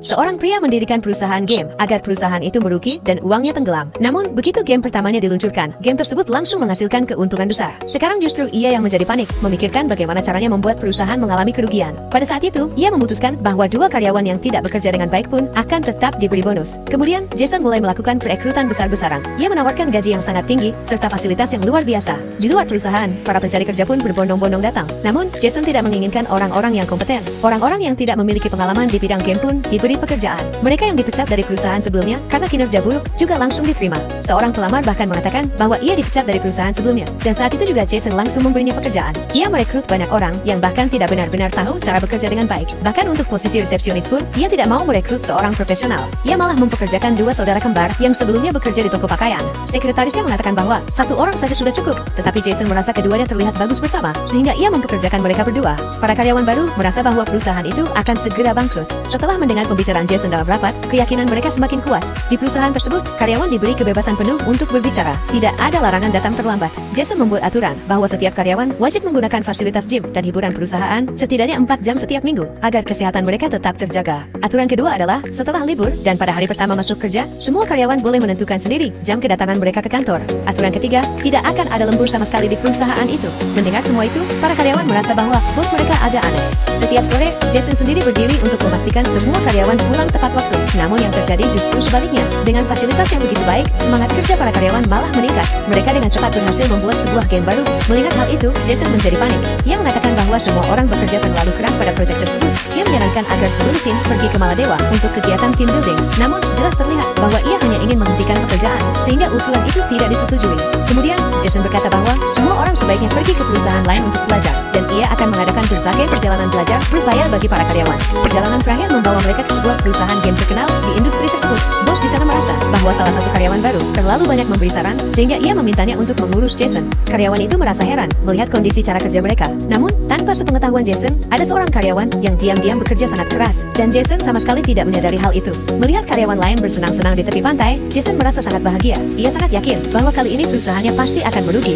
Seorang pria mendirikan perusahaan game agar perusahaan itu merugi dan uangnya tenggelam. Namun, begitu game pertamanya diluncurkan, game tersebut langsung menghasilkan keuntungan besar. Sekarang justru ia yang menjadi panik, memikirkan bagaimana caranya membuat perusahaan mengalami kerugian. Pada saat itu, ia memutuskan bahwa 2 karyawan yang tidak bekerja dengan baik pun akan tetap diberi bonus. Kemudian, Jason mulai melakukan perekrutan besar-besaran. Ia menawarkan gaji yang sangat tinggi serta fasilitas yang luar biasa. Di luar perusahaan, para pencari kerja pun berbondong-bondong datang. Namun, Jason tidak menginginkan orang-orang yang kompeten. Orang-orang yang tidak memiliki pengalaman di bidang game pun diberi pekerjaan. Mereka yang dipecat dari perusahaan sebelumnya karena kinerja buruk juga langsung diterima. Seorang pelamar bahkan mengatakan bahwa ia dipecat dari perusahaan sebelumnya. Dan saat itu juga Jason langsung memberinya pekerjaan. Ia merekrut banyak orang yang bahkan tidak benar-benar tahu cara bekerja dengan baik. Bahkan untuk posisi resepsionis pun, ia tidak mau merekrut seorang profesional. Ia malah mempekerjakan 2 saudara kembar yang sebelumnya bekerja di toko pakaian. Sekretarisnya mengatakan bahwa 1 orang saja sudah cukup, tetapi Jason merasa keduanya terlihat bagus bersama, sehingga ia mempekerjakan mereka berdua. Para karyawan baru merasa bahwa perusahaan itu akan segera bangkrut. Setelah mendengar pembicaraan Jason dalam rapat, keyakinan mereka semakin kuat. Di perusahaan tersebut, karyawan diberi kebebasan penuh untuk berbicara. Tidak ada larangan datang terlambat. Jason membuat aturan bahwa setiap karyawan wajib menggunakan fasilitas gym dan hiburan perusahaan setidaknya 4 jam setiap minggu, agar kesehatan mereka tetap terjaga. Aturan kedua adalah, setelah libur dan pada hari pertama masuk kerja, semua karyawan boleh menentukan sendiri jam kedatangan mereka ke kantor. Aturan ketiga, tidak akan ada lembur sama sekali di perusahaan itu. Mendengar semua itu, para karyawan merasa bahwa bos mereka agak aneh. Setiap sore, Jason sendiri berdiri untuk memastikan semua karyawan pulang tepat waktu. Namun yang terjadi justru sebaliknya. Dengan fasilitas yang begitu baik, semangat kerja para karyawan malah meningkat. Mereka dengan cepat berhasil membuat sebuah game baru. Melihat hal itu, Jason menjadi panik. Ia mengatakan bahwa semua orang bekerja terlalu keras pada proyek tersebut. Ia menyarankan agar seluruh tim pergi ke Maladewa untuk kegiatan team building. Namun, jelas terlihat bahwa ia hanya ingin menghentikan pekerjaan, sehingga usulan itu tidak disetujui. Kemudian, Jason berkata bahwa semua orang sebaiknya pergi ke perusahaan lain untuk belajar, dan ia akan mengadakan berbagai perjalanan belajar berbayar bagi para karyawan. Perjalanan terakhir membawa mereka ke sebuah perusahaan game terkenal di industri tersebut. Bos di sana merasa bahwa salah satu karyawan baru terlalu banyak memberi saran, sehingga ia memintanya untuk mengurus Jason. Karyawan itu merasa heran melihat kondisi cara kerja mereka. Namun, tanpa sepengetahuan Jason, ada seorang karyawan yang diam-diam bekerja sangat keras, dan Jason sama sekali tidak menyadari hal itu. Melihat karyawan lain bersenang-senang di tepi pantai, Jason merasa sangat bahagia. Ia sangat yakin bahwa kali ini perusahaannya pasti akan merugi.